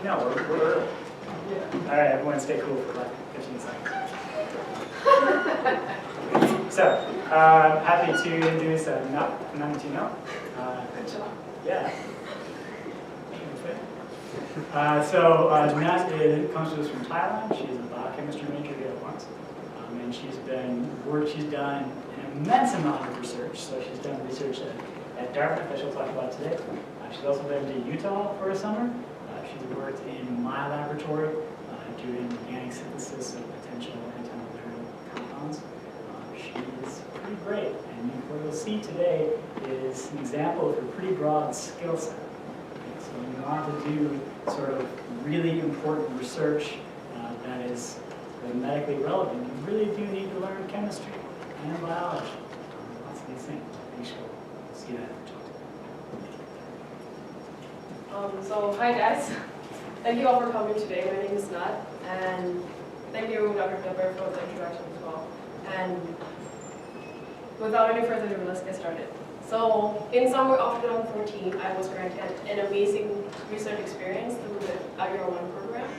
No, we're early. Yeah. All right, everyone stay cool for like 15 seconds. So, happy to introduce Nutt Punnanitinont. Good job. Yeah. Nutt comes to us from Thailand. She's a biochemistry major here at once. And she's done an immense amount of research. So she's done research at Dartmouth that she'll talk about today. She's also been to Utah for a summer. She's worked in my laboratory doing organic synthesis of potential antimalarial compounds. She is pretty great, and what you'll see today is an example of her pretty broad skill set. So you want to do sort of really important research that is medically relevant. You really do need to learn chemistry and biology. Lots of these things. I think you'll see that. So hi guys, thank you all for coming today. My name is Nutt, and thank you Dr. Debber for the introduction as well. And without any further ado, let's get started. So in summer of 2014, I was granted an amazing research experience through the IR1 program,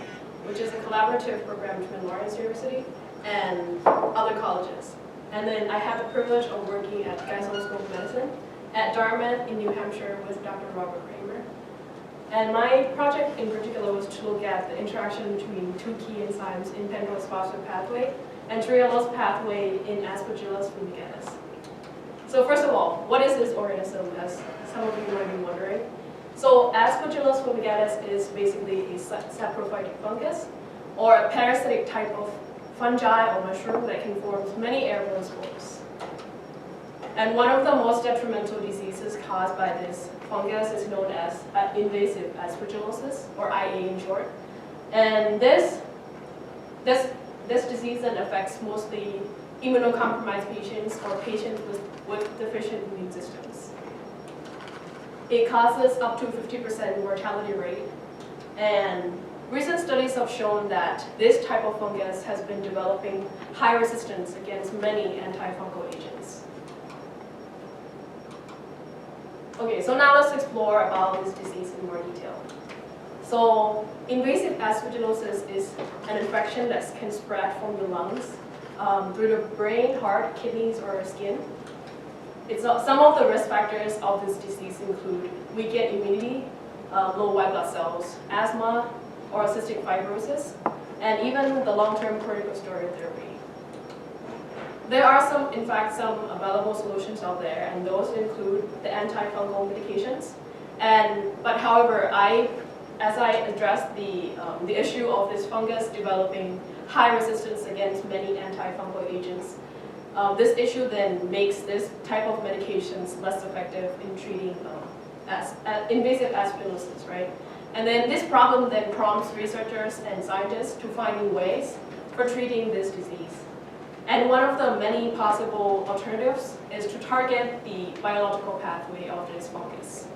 which is a collaborative program between Lawrence University and other colleges. And then I had the privilege of working at Geisel School of Medicine at Dartmouth in New Hampshire with Dr. Robert Kramer. And my project in particular was to look at the interaction between two key enzymes in pentose phosphate pathway and trehalose pathway in Aspergillus fumigatus. So first of all, what is this organism, as some of you might be wondering? So Aspergillus fumigatus is basically a saprophytic fungus, or a parasitic type of fungi or mushroom that can form many airborne spores. And one of the most detrimental diseases caused by this fungus is known as invasive aspergillosis, or IA in short. And this disease then affects mostly immunocompromised patients or patients with deficient immune systems. It causes up to 50% mortality rate, and recent studies have shown that this type of fungus has been developing high resistance against many antifungal agents. Okay, so now let's explore about this disease in more detail. So invasive aspergillosis is an infection that can spread from the lungs through the brain, heart, kidneys, or skin. Some of the risk factors of this disease include weakened immunity, low white blood cells, asthma, or cystic fibrosis, and even the long-term corticosteroid therapy. There are in fact, some available solutions out there, and those include the antifungal medications. But however, as I addressed the issue of this fungus developing high resistance against many antifungal agents, this issue then makes this type of medications less effective in treating invasive aspergillosis, right? And then this problem then prompts researchers and scientists to find new ways for treating this disease. And one of the many possible alternatives is to target the biological pathway of this fungus.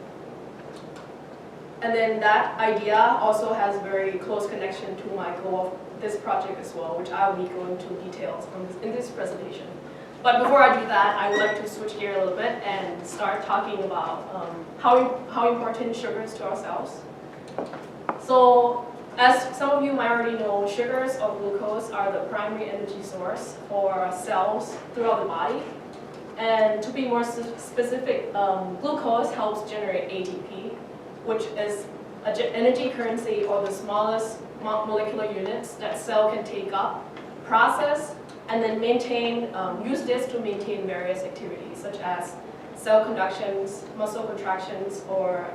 And then that idea also has very close connection to my goal of this project as well, which I will be going into details in this presentation. But before I do that, I would like to switch gear a little bit and start talking about how important sugar is to our cells. So, as some of you might already know, sugars or glucose are the primary energy source for cells throughout the body. And to be more specific, glucose helps generate ATP, which is an energy currency, or the smallest molecular units that cell can take up, process, and then use this to maintain various activities, such as cell conductions, muscle contractions, or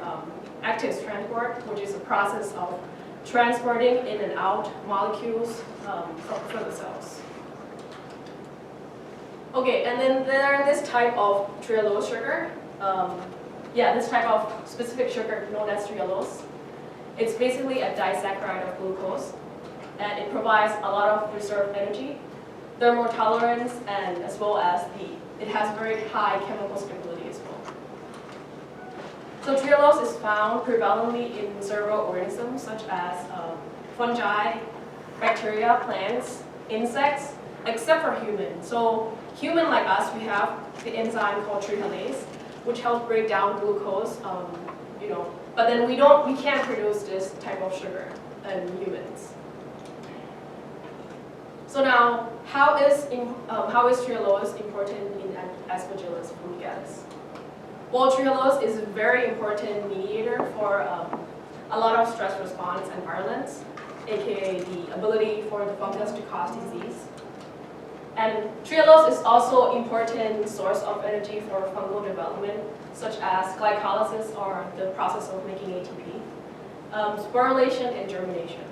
active transport, which is a process of transporting in and out molecules from the cells. Okay, and then there this type of trehalose sugar. This type of specific sugar known as trehalose. It's basically a disaccharide of glucose, and it provides a lot of reserve energy, thermal tolerance, and as well as it has very high chemical stability as well. So trehalose is found prevalently in several organisms such as fungi, bacteria, plants, insects, except for humans. So human like us, we have the enzyme called trehalase, which helps break down glucose, But then we can't produce this type of sugar in humans. So now, how is trehalose important in Aspergillus fumigatus? Well, trehalose is a very important mediator for a lot of stress response and virulence, aka the ability for the fungus to cause disease. And trehalose is also an important source of energy for fungal development, such as glycolysis or the process of making ATP, sporulation, and germination.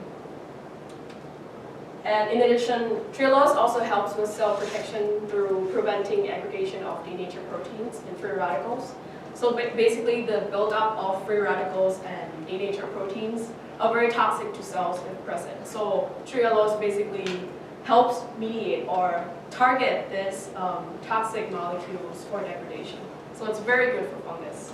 And in addition, trehalose also helps with cell protection through preventing aggregation of denatured proteins and free radicals. So basically, the buildup of free radicals and denatured proteins are very toxic to cells if present. So trehalose basically helps mediate or target these toxic molecules for degradation. So it's very good for fungus.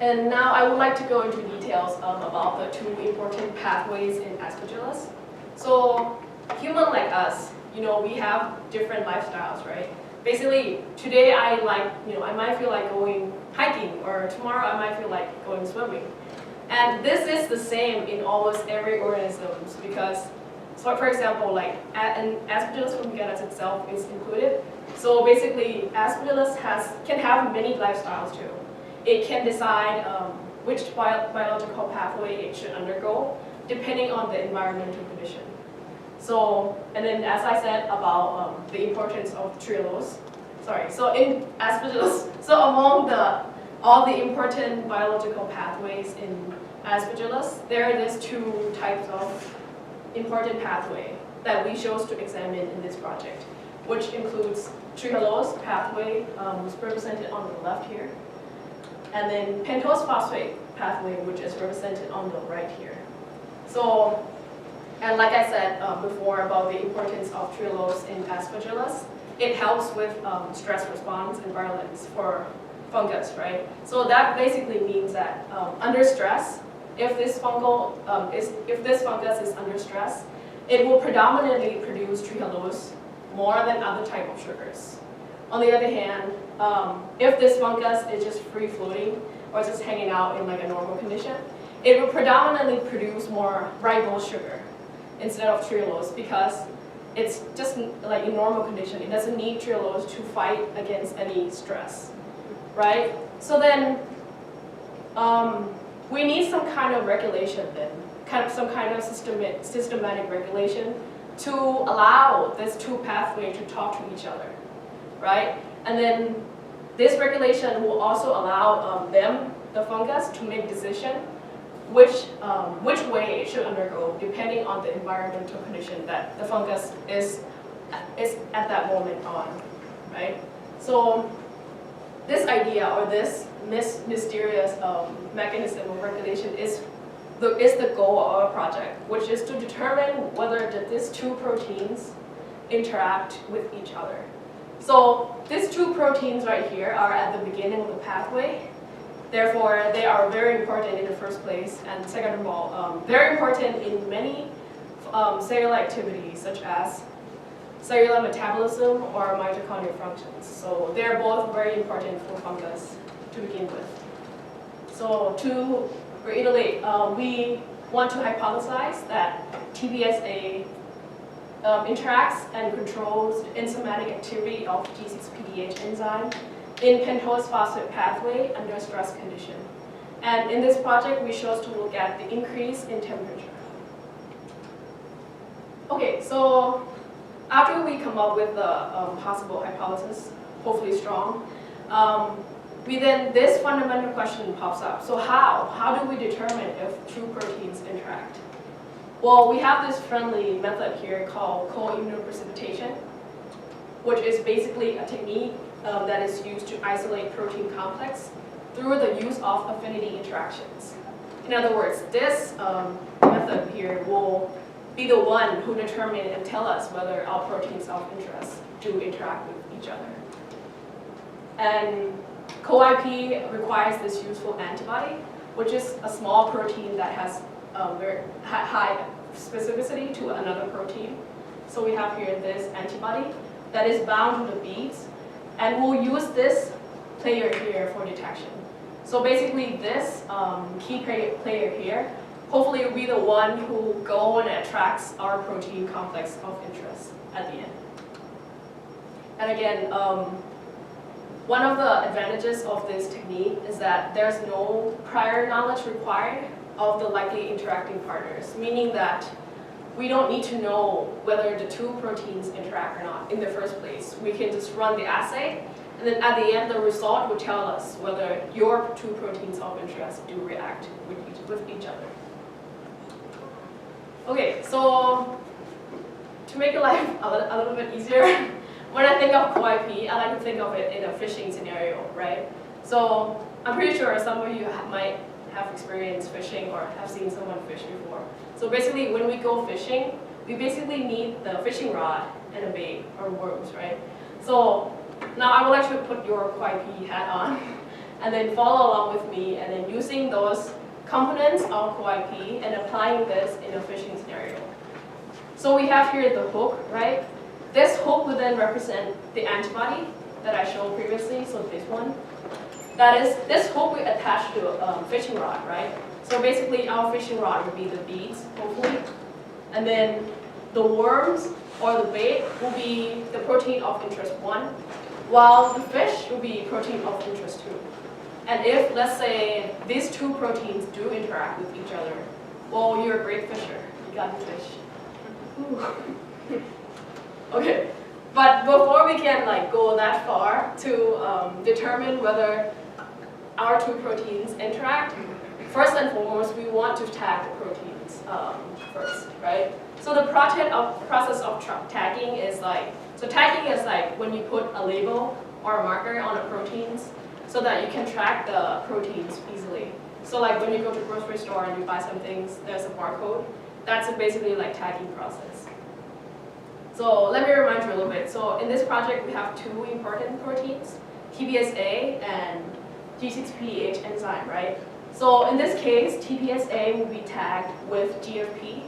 And now I would like to go into details about the two important pathways in Aspergillus. So human like us, we have different lifestyles, right? Basically, today I might feel like going hiking, or tomorrow I might feel like going swimming. And this is the same in almost every organism because, so for example, like an Aspergillus fumigatus itself is included. So basically, Aspergillus can have many lifestyles too. It can decide which biological pathway it should undergo, depending on the environmental condition. So, and then as I said about the importance of trehalose, so in Aspergillus, so among all the important biological pathways in Aspergillus, there are these two types of important pathway that we chose to examine in this project, which includes trehalose pathway, was represented on the left here, and then pentose phosphate pathway, which is represented on the right here. So, and like I said before about the importance of trehalose in Aspergillus, it helps with stress response and virulence for fungus, right? So that basically means that under stress, if this fungus is under stress, it will predominantly produce trehalose more than other type of sugars. On the other hand, if this fungus is just free floating or just hanging out in like a normal condition, it will predominantly produce more ribose sugar instead of trehalose because it's just like in normal condition. It doesn't need trehalose to fight against any stress, right? So then we need some kind of regulation then, some kind of systematic regulation to allow these two pathways to talk to each other, right? And then this regulation will also allow the fungus, to make decision which way it should undergo depending on the environmental condition that the fungus is at that moment on, right? So this idea or this mysterious mechanism of regulation is the goal of our project, which is to determine whether these two proteins interact with each other. So these two proteins right here are at the beginning of the pathway. Therefore, they are very important in the first place, and second of all, very important in many cellular activities, such as cellular metabolism or mitochondrial functions. So they're both very important for fungus to begin with. So to reiterate, we want to hypothesize that TBSA interacts and controls the enzymatic activity of G6PD-H enzyme in pentose phosphate pathway under stress condition. And in this project, we chose to look at the increase in temperature. Okay, so after we come up with the possible hypothesis, hopefully strong, this fundamental question pops up. So how do we determine if two proteins interact? Well, we have this friendly method here called co-immunoprecipitation, which is basically a technique that is used to isolate protein complex through the use of affinity interactions. In other words, this method here will be the one who determine and tell us whether our proteins of interest do interact with each other. And co-IP requires this useful antibody, which is a small protein that has very high specificity to another protein. So we have here this antibody that is bound to the beads, and we'll use this player here for detection. So basically this key player here, hopefully will be the one who go and attracts our protein complex of interest at the end. And again, one of the advantages of this technique is that there's no prior knowledge required of the likely interacting partners, meaning that we don't need to know whether the two proteins interact or not in the first place. We can just run the assay, and then at the end, the result will tell us whether your two proteins of interest do react with each other. Okay, so to make life a little bit easier, when I think of co-IP, I like to think of it in a fishing scenario, right? So I'm pretty sure some of you might have experienced fishing or have seen someone fish before. So basically, when we go fishing, we basically need the fishing rod and a bait or worms, right? So now I would like to put your co-IP hat on and then follow along with me and then using those components of co-IP and applying this in a fishing scenario. So we have here the hook, right? This hook would then represent the antibody that I showed previously, so this one. That is, this hook we attach to a fishing rod, right? So basically our fishing rod would be the beads, hopefully. And then the worms or the bait will be the protein of interest 1, while the fish will be protein of interest 2. And if, let's say, these two proteins do interact with each other, well, you're a great fisher. You got the fish. Ooh. Okay, but before we can go that far to determine whether our two proteins interact, first and foremost, we want to tag the proteins first, right? So the process of tagging is tagging is when you put a label or a marker on the proteins so that you can track the proteins easily. So when you go to the grocery store and you buy some things, there's a barcode. That's basically tagging process. So let me remind you a little bit. So in this project, we have two important proteins, TPSA and G6PD-H enzyme, right? So in this case, TPSA will be tagged with GFP,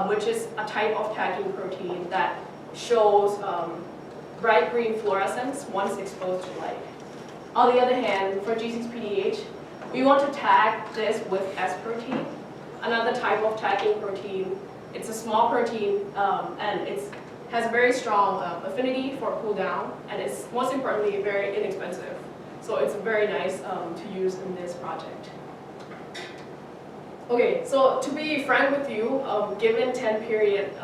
which is a type of tagging protein that shows bright green fluorescence once exposed to light. On the other hand, for G6PD-H, we want to tag this with S protein, another type of tagging protein. It's a small protein, and it has very strong affinity for cool down, and it's most importantly very inexpensive. So it's very nice to use in this project. Okay, so to be frank with you, given 10-period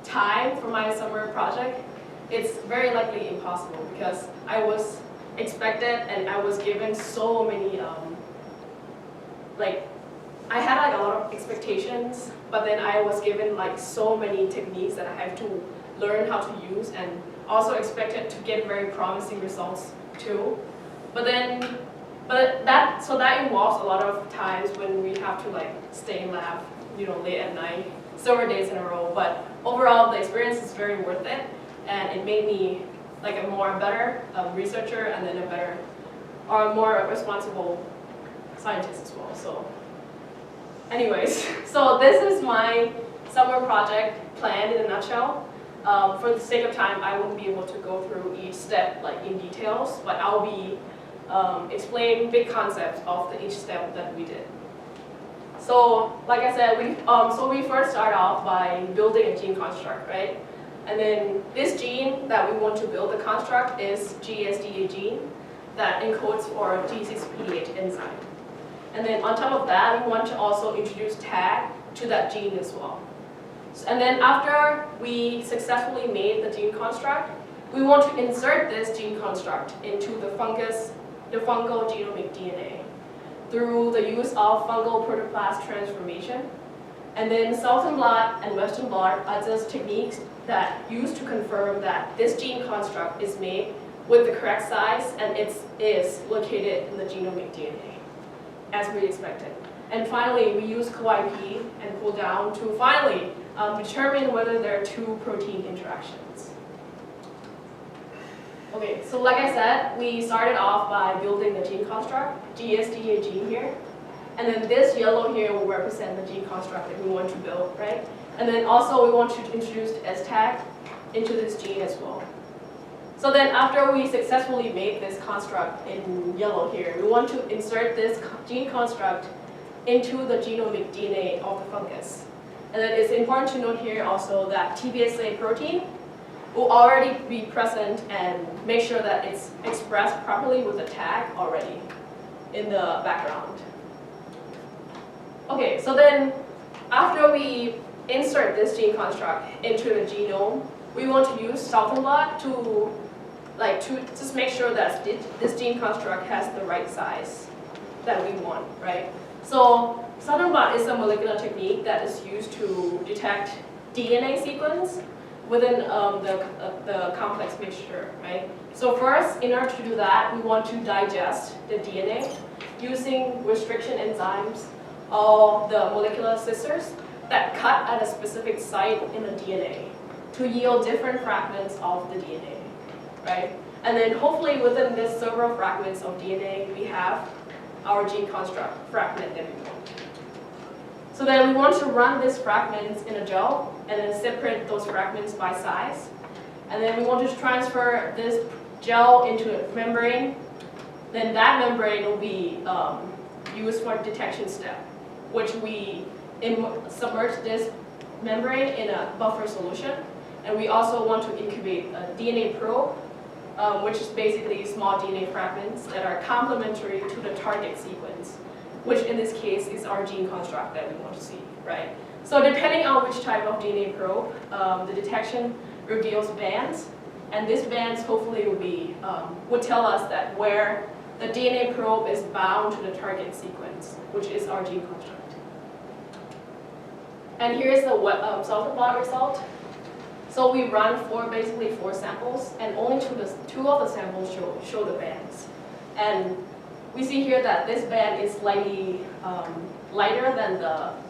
time for my summer project, it's very likely impossible because I was expected and I was given so many, I had a lot of expectations, but then I was given so many techniques that I have to learn how to use and also expected to get very promising results too. But that involves a lot of times when we have to stay in lab, late at night, several days in a row. But overall, the experience is very worth it, and it made me a better researcher and then a more responsible scientist as well. So, anyways, so this is my summer project plan in a nutshell. For the sake of time, I won't be able to go through each step in details, but I'll be explain big concepts of each step that we did. So, like I said, we first start off by building a gene construct, right? And then this gene that we want to build the construct is GSDA gene that encodes for G6PD-H enzyme. And then on top of that, we want to also introduce tag to that gene as well. And then after we successfully made the gene construct, we want to insert this gene construct into the fungal genomic DNA through the use of fungal protoplast transformation. And then Southern blot and Western blot are just techniques that used to confirm that this gene construct is made with the correct size and it is located in the genomic DNA, as we expected. And finally, we use co-IP and cool down to finally determine whether there are two protein interactions. Okay, so like I said, we started off by building the gene construct, GSDA gene here. And then this yellow here will represent the gene construct that we want to build, right? And then also we want to introduce the S tag into this gene as well. So then after we successfully made this construct in yellow here, we want to insert this gene construct into the genomic DNA of the fungus. And then it's important to note here also that TBSA protein will already be present and make sure that it's expressed properly with the tag already in the background. Okay, so then after we insert this gene construct into the genome, we want to use Southern blot to just make sure that this gene construct has the right size that we want, right? So Southern blot is a molecular technique that is used to detect DNA sequence within the complex mixture, right? So first, in order to do that, we want to digest the DNA using restriction enzymes or the molecular scissors that cut at a specific site in the DNA to yield different fragments of the DNA, right? And then hopefully within this several fragments of DNA, we have our gene construct fragment that we want. So then we want to run these fragments in a gel and then separate those fragments by size. And then we want to transfer this gel into a membrane. Then that membrane will be used for detection step, which we submerge this membrane in a buffer solution. And we also want to incubate a DNA probe, which is basically small DNA fragments that are complementary to the target sequence, which in this case is our gene construct that we want to see, right? So depending on which type of DNA probe, the detection reveals bands, and these bands hopefully would tell us that where the DNA probe is bound to the target sequence, which is our gene construct. And here's the Southern blot result. So we run basically four samples, and only two of the samples show the bands. And we see here that this band is slightly lighter than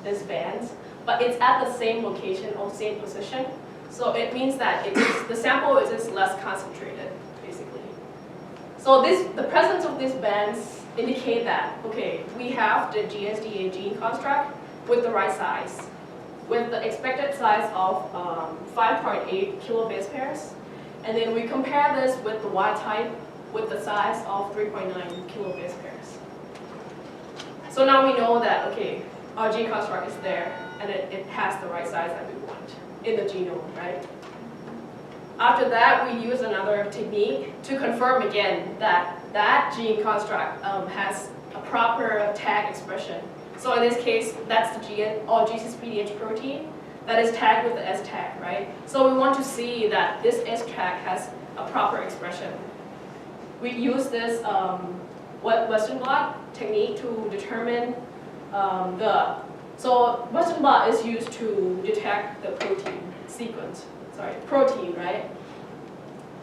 this bands, but it's at the same location or same position. So it means that the sample is just less concentrated, basically. So the presence of these bands indicate that, okay, we have the GSDA gene construct with the right size, with the expected size of 5.8 kilobase pairs. And then we compare this with the wild type with the size of 3.9 kilobase pairs. So now we know that, okay, our gene construct is there and it has the right size that we want in the genome, right? After that, we use another technique to confirm again that gene construct has a proper tag expression. So in this case, that's the G6PD-H protein that is tagged with the S tag, right? So we want to see that this S tag has a proper expression. We use this Western blot technique to determine so Western blot is used to detect the protein, right?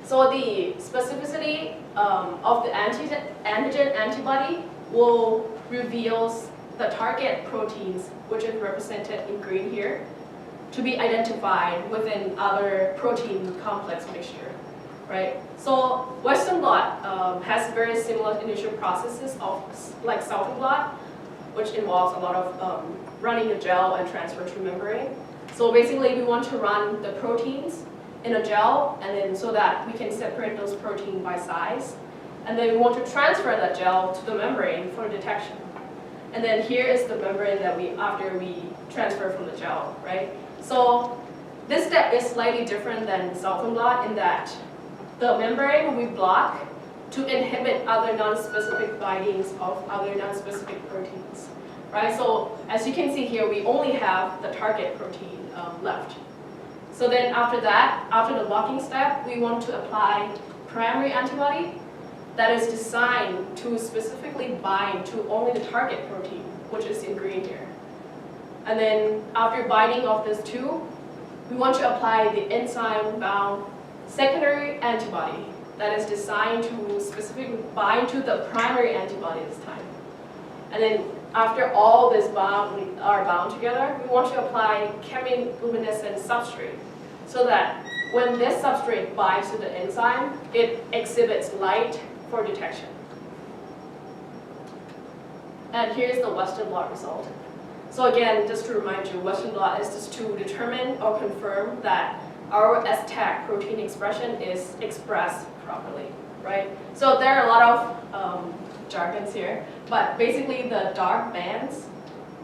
So the specificity of the antigen antibody will reveal the target proteins, which is represented in green here, to be identified within other protein complex mixture, right? So Western blot has very similar initial processes like Southern blot, which involves a lot of running a gel and transfer to membrane. So basically, we want to run the proteins in a gel, and then so that we can separate those proteins by size. And then we want to transfer that gel to the membrane for detection. And then here is the membrane that after we transfer from the gel, right? So this step is slightly different than Southern blot in that the membrane will be blocked to inhibit other non-specific bindings of other non-specific proteins, right? So as you can see here, we only have the target protein left. So then after that, after the blocking step, we want to apply primary antibody that is designed to specifically bind to only the target protein, which is in green here. And then after binding of these two, we want to apply the enzyme-bound secondary antibody that is designed to specifically bind to the primary antibody this time. And then after all these are bound together, we want to apply chemiluminescent substrate so that when this substrate binds to the enzyme, it exhibits light for detection. And here's the Western blot result. So again, just to remind you, Western blot is just to determine or confirm that our S-tag protein expression is expressed properly, right? So there are a lot of jargons here, but basically the dark bands,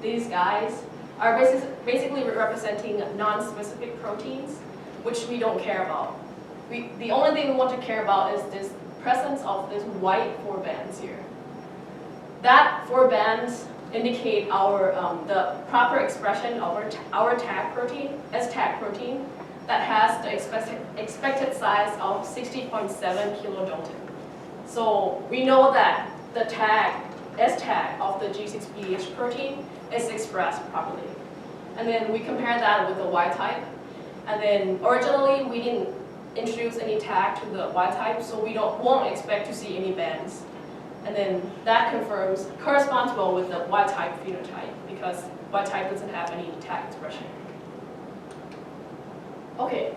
these guys, are basically representing non-specific proteins, which we don't care about. The only thing we want to care about is this presence of this white 4 bands here. That 4 bands indicate our the proper expression of our tag protein, S-tag protein, that has the expected size of 60.7 kilodalton. So we know that the S-tag of the G6PD-H protein is expressed properly. And then we compare that with the Y-type. And then originally we didn't introduce any tag to the Y-type, so we won't expect to see any bands. And then that corresponds well with the Y-type phenotype, because Y-type doesn't have any tag expression. Okay.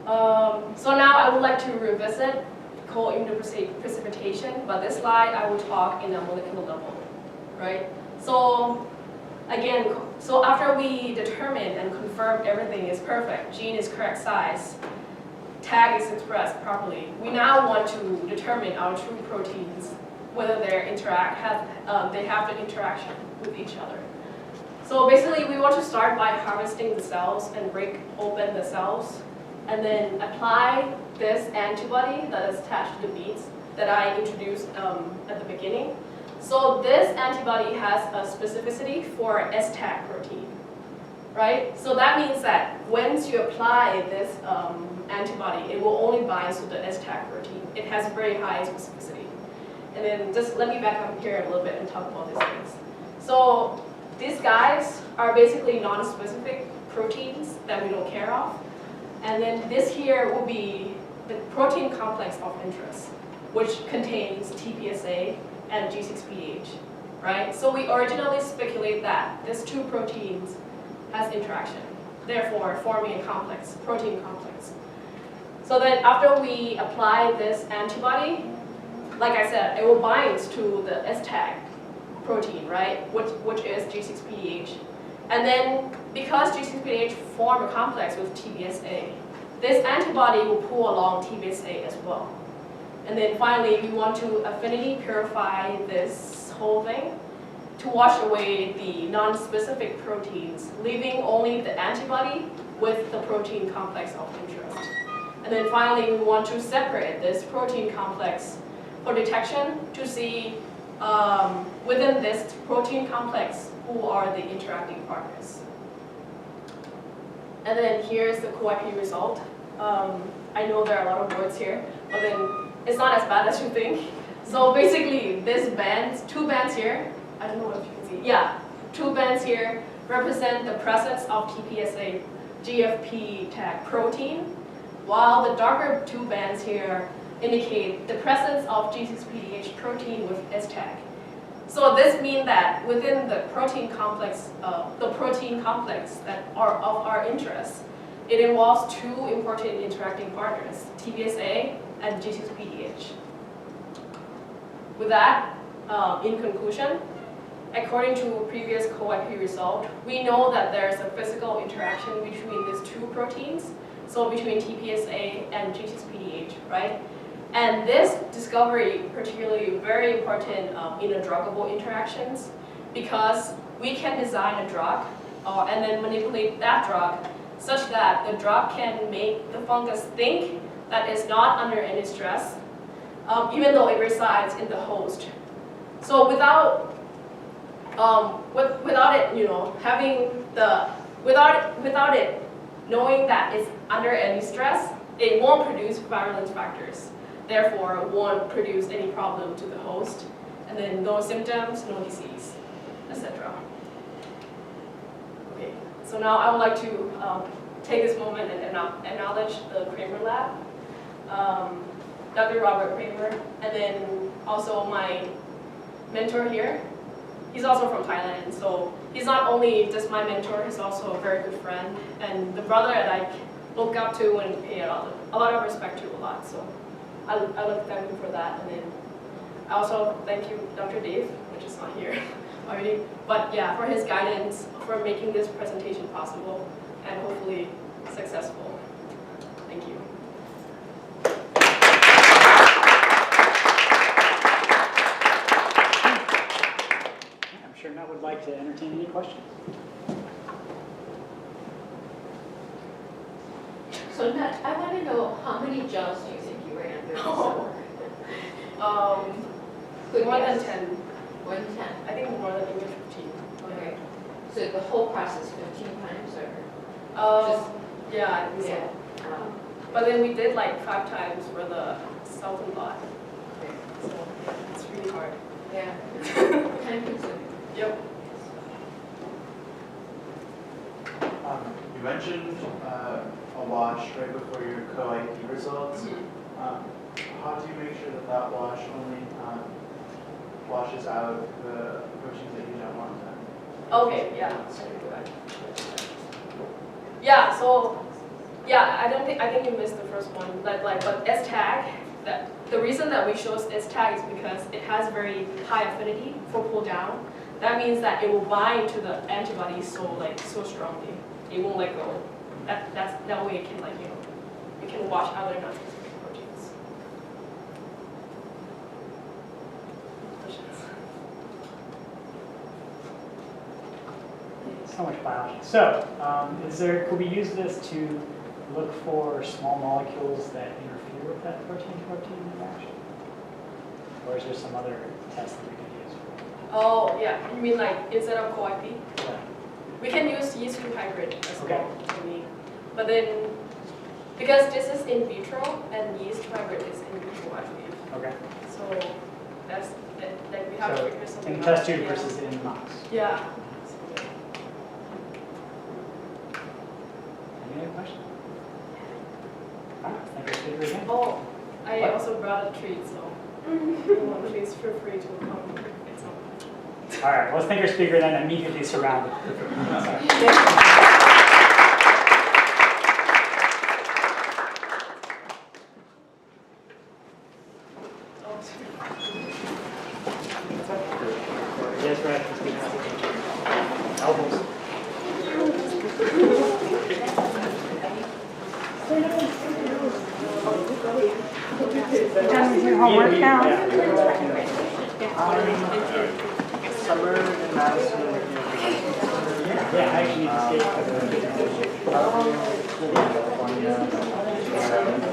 So now I would like to revisit co-immunoprecipitation, but this slide I will talk in a molecular level, right? So again, so after we determine and confirm everything is perfect, gene is correct size, tag is expressed properly, we now want to determine our true proteins, whether they have the interaction with each other. So basically, we want to start by harvesting the cells and break open the cells, and then apply this antibody that is attached to the beads that I introduced at the beginning. So this antibody has a specificity for S-tag protein, right? So that means that once you apply this antibody, it will only bind to the S-tag protein. It has very high specificity. And then just let me back up here a little bit and talk about these things. So these guys are basically non-specific proteins that we don't care of. And then this here will be the protein complex of interest, which contains TPSA and G6PD-H, right? So we originally speculate that these 2 proteins has interaction, therefore forming a complex, protein complex. So then after we apply this antibody, like I said, it will bind to the S-tag protein, right, which is G6PD-H. And then because G6PD-H form a complex with TPSA, this antibody will pull along TPSA as well. And then finally, we want to affinity purify this whole thing to wash away the non-specific proteins, leaving only the antibody with the protein complex of interest. And then finally, we want to separate this protein complex for detection to see within this protein complex who are the interacting partners. And then here's the co-IP result. I know there are a lot of words here, but then it's not as bad as you think. So basically, this bands, 2 bands here, I don't know if you can see, yeah, 2 bands here represent the presence of TPSA GFP tag protein, while the darker 2 bands here indicate the presence of G6PD-H protein with S-tag. So this means that within the protein complex that are of our interest, it involves 2 important interacting partners, TPSA and G6PD-H. With that, in conclusion, according to previous co-IP result, we know that there's a physical interaction between these 2 proteins, so between TPSA and G6PD-H, right? And this discovery particularly very important in the druggable interactions, because we can design a drug and then manipulate that drug such that the drug can make the fungus think that it's not under any stress, even though it resides in the host. So without it, without it knowing that it's under any stress, it won't produce virulence factors. Therefore, it won't produce any problem to the host, and then no symptoms, no disease, etc. Okay, so now I would like to take this moment and acknowledge the Kramer lab, Dr. Robert Kramer, and then also my mentor here. He's also from Thailand, so he's not only just my mentor, he's also a very good friend, and the brother that I look up to and pay a lot of respect to a lot. So I like to thank him for that, and then I also thank you, Dr. Dave, which is not here already, but yeah, for his guidance, for making this presentation possible, and hopefully successful. Thank you. I would like to entertain any questions. So Nutt, I want to know how many jobs do you think you ran during the summer? Good More than guess. 10. More than 10. I think more than even 15. Okay. So the whole process 15 times or? Yeah, I think so. Yeah. But then we did like 5 times for the southern lot. Okay. So it's really hard. Yeah. Time consuming. Yep. You mentioned a wash right before your co-IP results. How do you make sure that that wash only washes out the proteins that you don't want then? Okay, yeah. Yeah, so yeah, I think you missed the first one. But S tag, the reason that we chose S tag is because it has very high affinity for pull down. That means that it will bind to the antibody so strongly. It won't let go. That way it can it can wash other non-specific proteins. So much biology. So, could we use this to look for small molecules that interfere with that protein-protein interaction? Or is there some other test that we could use? Oh yeah, you mean like instead of co-IP? Yeah. We can use yeast hybrid as Okay. well. I mean, but then because this is in vitro and yeast hybrid is in vitro, I believe. Okay. So that's like we have to figure something In out. test tube Yeah. versus in mouse. Yeah. Any other questions? All right, thank you, speaker again. Oh, I What? also brought a treat, so please feel free to come get some. All right, well, thank your speaker then immediately surrounded. Sorry. Yes, right. Elbows. Done with your homework now? Summer in Madison. Yeah, I actually need to skate. California.